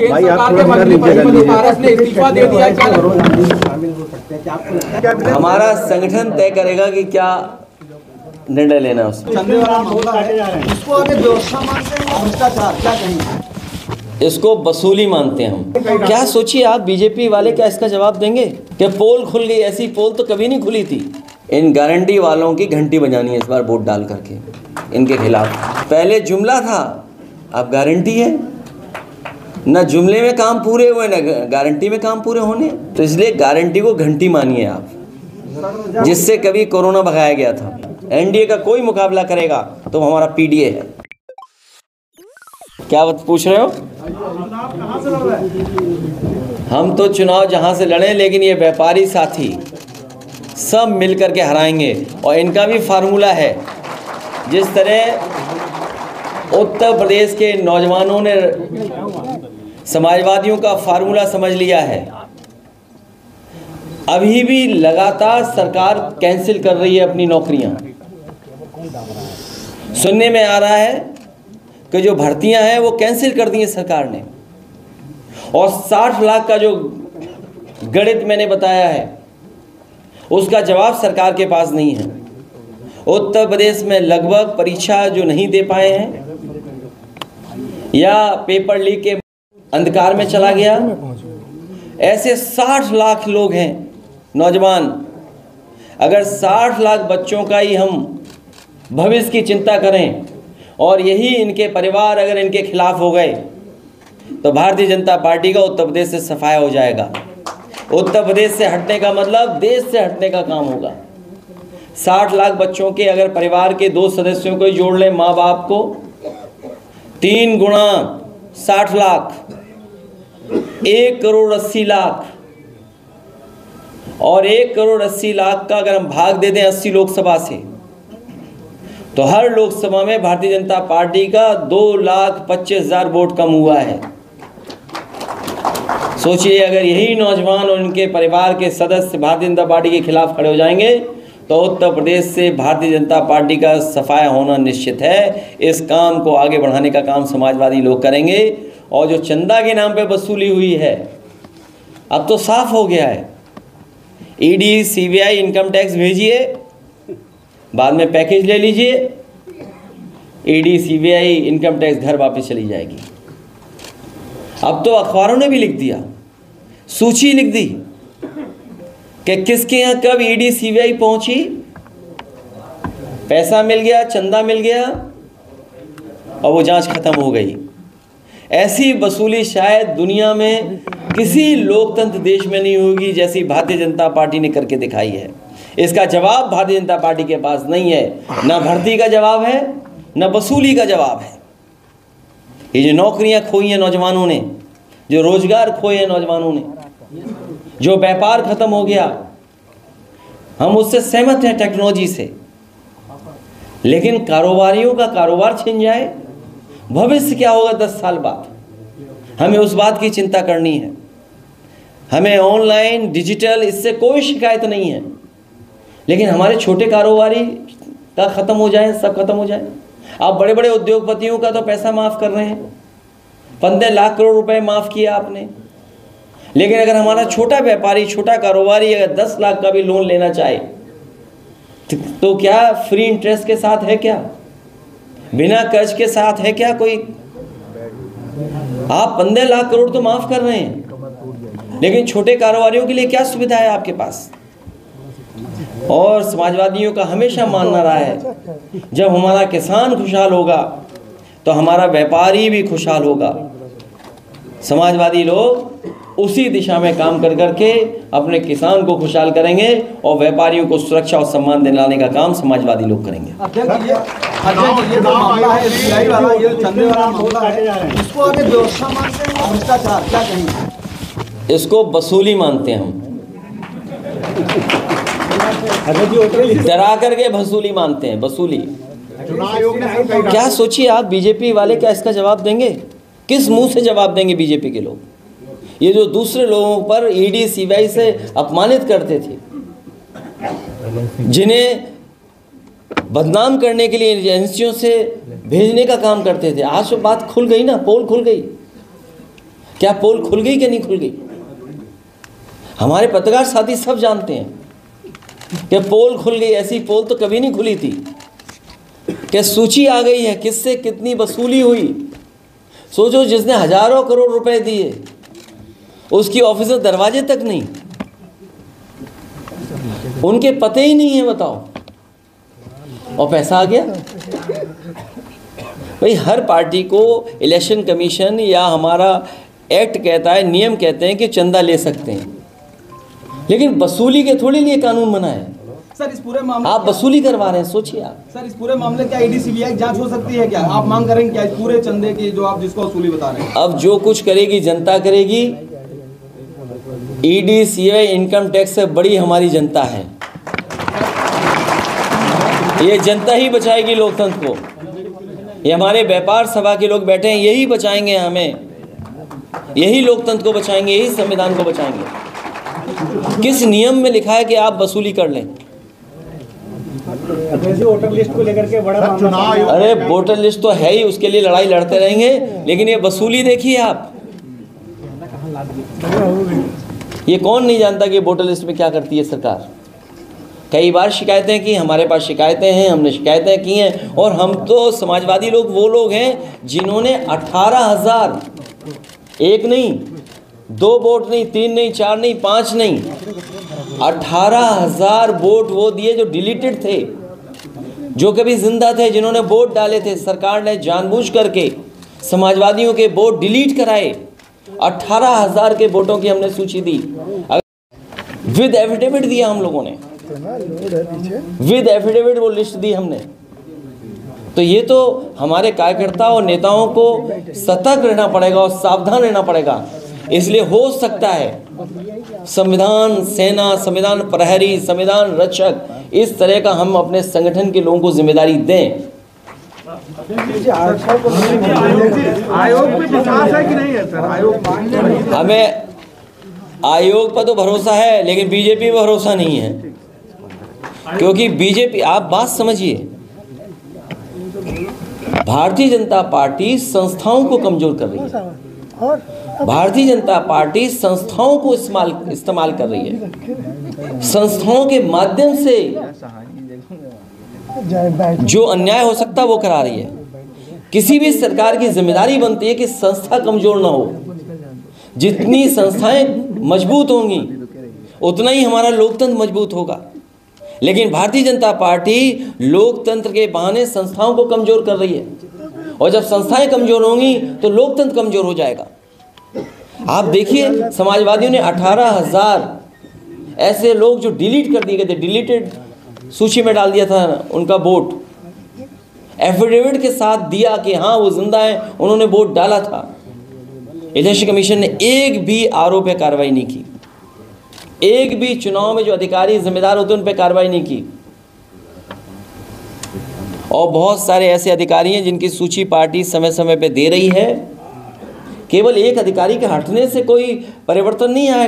केंद्र सरकार के मंत्री पशुपति पारस ने इस्तीफा दे दिया। क्या हमारा संगठन तय करेगा कि क्या निर्णय लेना है उसमें। इसको आगे व्यवस्था मानते हैं, भ्रष्टाचार क्या कहेंगे? इसको वसूली मानते हैं हम। क्या सोचिए आप, बीजेपी वाले क्या इसका जवाब देंगे कि पोल खुल गई? ऐसी पोल तो कभी नहीं खुली थी। इन गारंटी वालों की घंटी बजानी है इस बार वोट डाल करके इनके खिलाफ। पहले जुमला था, अब गारंटी है। न जुमले में काम पूरे हुए न गारंटी में काम पूरे होने। तो इसलिए गारंटी को घंटी मानिए आप, जिससे कभी कोरोना भगाया गया था। एनडीए का कोई मुकाबला करेगा तो हमारा पीडीए है। क्या बात पूछ रहे हो? हम तो चुनाव जहां से लड़े, लेकिन ये व्यापारी साथी सब मिलकर के हराएंगे। और इनका भी फार्मूला है। जिस तरह उत्तर प्रदेश के नौजवानों ने समाजवादियों का फार्मूला समझ लिया है, अभी भी लगातार सरकार कैंसिल कर रही है अपनी नौकरियां। सुनने में आ रहा है कि जो भर्तियां हैं वो कैंसिल कर दी है सरकार ने। और 60 लाख का जो गणित मैंने बताया है उसका जवाब सरकार के पास नहीं है। उत्तर प्रदेश में लगभग परीक्षा जो नहीं दे पाए हैं या पेपर लीक के अंधकार में चला गया, ऐसे 60 लाख लोग हैं नौजवान। अगर 60 लाख बच्चों का ही हम भविष्य की चिंता करें और यही इनके परिवार अगर इनके खिलाफ हो गए तो भारतीय जनता पार्टी का उत्तर प्रदेश से सफाया हो जाएगा। उत्तर प्रदेश से हटने का मतलब देश से हटने का काम होगा। 60 लाख बच्चों के अगर परिवार के 2 सदस्यों को ही जोड़ लें, माँ बाप को, 3 गुणा 60 लाख, 1 करोड़ 80 लाख। और 1 करोड़ 80 लाख का अगर हम भाग दे दें 80 लोकसभा से, तो हर लोकसभा में भारतीय जनता पार्टी का 2,25,000 वोट कम हुआ है। सोचिए, अगर यही नौजवान और इनके परिवार के सदस्य भारतीय जनता पार्टी के खिलाफ खड़े हो जाएंगे तो उत्तर प्रदेश से भारतीय जनता पार्टी का सफाया होना निश्चित है। इस काम को आगे बढ़ाने का काम समाजवादी लोग करेंगे। और जो चंदा के नाम पे वसूली हुई है, अब तो साफ हो गया है। ईडी, सीबीआई, इनकम टैक्स भेजिए, बाद में पैकेज ले लीजिए, ईडी, सीबीआई, इनकम टैक्स घर वापस चली जाएगी। अब तो अखबारों ने भी लिख दिया, सूची लिख दी कि किसके यहाँ कब ईडी सीबीआई पहुंची, पैसा मिल गया, चंदा मिल गया और वो जांच खत्म हो गई। ऐसी वसूली शायद दुनिया में किसी लोकतंत्र देश में नहीं होगी जैसी भारतीय जनता पार्टी ने करके दिखाई है। इसका जवाब भारतीय जनता पार्टी के पास नहीं है। ना भर्ती का जवाब है, ना वसूली का जवाब है। ये जो नौकरियां खोई हैं नौजवानों ने, जो रोजगार खोए हैं नौजवानों ने, जो व्यापार खत्म हो गया, हम उससे सहमत हैं टेक्नोलॉजी से, लेकिन कारोबारियों का कारोबार छिन जाए, भविष्य क्या होगा 10 साल बाद, हमें उस बात की चिंता करनी है। हमें ऑनलाइन, डिजिटल, इससे कोई शिकायत नहीं है, लेकिन हमारे छोटे कारोबारी का ख़त्म हो जाए, सब खत्म हो जाए। आप बड़े बड़े उद्योगपतियों का तो पैसा माफ़ कर रहे हैं, 15 लाख करोड़ रुपए माफ़ किया आपने, लेकिन अगर हमारा छोटा व्यापारी, छोटा कारोबारी अगर 10 लाख का भी लोन लेना चाहे तो क्या फ्री इंटरेस्ट के साथ है क्या? बिना कर्ज के साथ है क्या कोई? आप 15 लाख करोड़ तो माफ़ कर रहे हैं, लेकिन छोटे कारोबारियों के लिए क्या सुविधा है आपके पास? और समाजवादियों का हमेशा मानना रहा है, जब हमारा किसान खुशहाल होगा तो हमारा व्यापारी भी खुशहाल होगा। समाजवादी लोग उसी दिशा में काम कर करके अपने किसान को खुशहाल करेंगे और व्यापारियों को सुरक्षा और सम्मान दिलाने का काम समाजवादी लोग करेंगे। इसको वसूली मानते हैं हम, डरा करके वसूली मानते हैं, वसूली। क्या सोचिए आप, बीजेपी वाले क्या इसका जवाब देंगे? किस मुंह से जवाब देंगे बीजेपी के लोग? ये जो दूसरे लोगों पर ईडी सीबीआई से अपमानित करते थे, जिन्हें बदनाम करने के लिए एजेंसियों से भेजने का काम करते थे, आज तो बात खुल गई ना, पोल खुल गई क्या पोल खुल गई कि नहीं खुल गई? हमारे पत्रकार साथी सब जानते हैं कि पोल खुल गई। ऐसी पोल तो कभी नहीं खुली थी। क्या सूची आ गई है, किससे कितनी वसूली हुई। सोचो, जिसने हजारों करोड़ रुपए दिए उसकी ऑफिसर दरवाजे तक नहीं, उनके पते ही नहीं है, बताओ, और पैसा आ गया। भाई हर पार्टी को इलेक्शन कमीशन या हमारा एक्ट कहता है, नियम कहते हैं कि चंदा ले सकते हैं, लेकिन वसूली के थोड़ी लिए कानून बना है। सर इस पूरे मामले आप वसूली करवा रहे हैं, सोचिए आप। सर इस पूरे मामले क्या ईडी सीबीआई जांच हो सकती है क्या? आप मांग करेंगे क्या इस पूरे चंदे की जो आप जिसको वसूली बता रहे हैं? अब जो कुछ करेगी जनता करेगी। ईडी सीबीआई इनकम टैक्स से बड़ी हमारी जनता है। ये जनता ही बचाएगी लोकतंत्र को। ये हमारे व्यापार सभा के लोग बैठे हैं, यही बचाएंगे हमें, यही लोकतंत्र को बचाएंगे, यही संविधान को बचाएंगे। किस नियम में लिखा है कि आप वसूली कर लें? वोटर लिस्ट को लेकर के बड़ा चुनाव, अरे वोटर लिस्ट तो है ही, उसके लिए लड़ाई लड़ते रहेंगे, लेकिन ये वसूली देखिए आप। ये कौन नहीं जानता कि वोटर लिस्ट में क्या करती है सरकार। कई बार शिकायतें की, हमारे पास शिकायतें हैं, हमने शिकायतें की हैं, और हम तो समाजवादी लोग वो लोग हैं जिन्होंने 18,000, एक नहीं, 2 वोट नहीं, 3 नहीं, 4 नहीं, 5 नहीं, 18,000 वोट वो दिए जो डिलीटेड थे, जो कभी जिंदा थे, जिन्होंने वोट डाले थे। सरकार ने जानबूझ करके समाजवादियों के वोट डिलीट कराए। 18,000 के वोटों की हमने सूची दी, विद एफिडेविट दिया हम लोगों ने, विद एफिडेविट वो लिस्ट दी हमने। तो ये तो हमारे कार्यकर्ता और नेताओं को सतर्क रहना पड़ेगा और सावधान रहना पड़ेगा। इसलिए हो सकता है संविधान सेना, संविधान प्रहरी, संविधान रक्षक, इस तरह का हम अपने संगठन के लोगों को जिम्मेदारी दें। आयोग पे विश्वास है कि नहीं है सर? आयोग, हमें आयोग पर तो भरोसा है, लेकिन बीजेपी पर भरोसा नहीं है, क्योंकि बीजेपी, आप बात समझिए, भारतीय जनता पार्टी संस्थाओं को कमजोर कर रही है। भारतीय जनता पार्टी संस्थाओं को इस्तेमाल कर रही है। संस्थाओं के माध्यम से जो अन्याय हो सकता है वो करा रही है। किसी भी सरकार की जिम्मेदारी बनती है कि संस्था कमजोर ना हो। जितनी संस्थाएं मजबूत होंगी उतना ही हमारा लोकतंत्र मजबूत होगा। लेकिन भारतीय जनता पार्टी लोकतंत्र के बहाने संस्थाओं को कमजोर कर रही है, और जब संस्थाएं कमजोर होंगी तो लोकतंत्र कमजोर हो जाएगा। आप देखिए, समाजवादियों ने 18,000 ऐसे लोग जो डिलीट कर दिए गए थे, डिलीटेड सूची में डाल दिया था उनका वोट, एफिडेविट के साथ दिया कि हाँ वो जिंदा है, उन्होंने वोट डाला था। इलेक्शन कमीशन ने एक भी आरोप पे कार्रवाई नहीं की, एक भी चुनाव में जो अधिकारी जिम्मेदार होते हैं उन पर कार्रवाई नहीं की। और बहुत सारे ऐसे अधिकारी हैं जिनकी सूची पार्टी समय समय पे दे रही है। केवल एक अधिकारी के हटने से कोई परिवर्तन नहीं आएगा।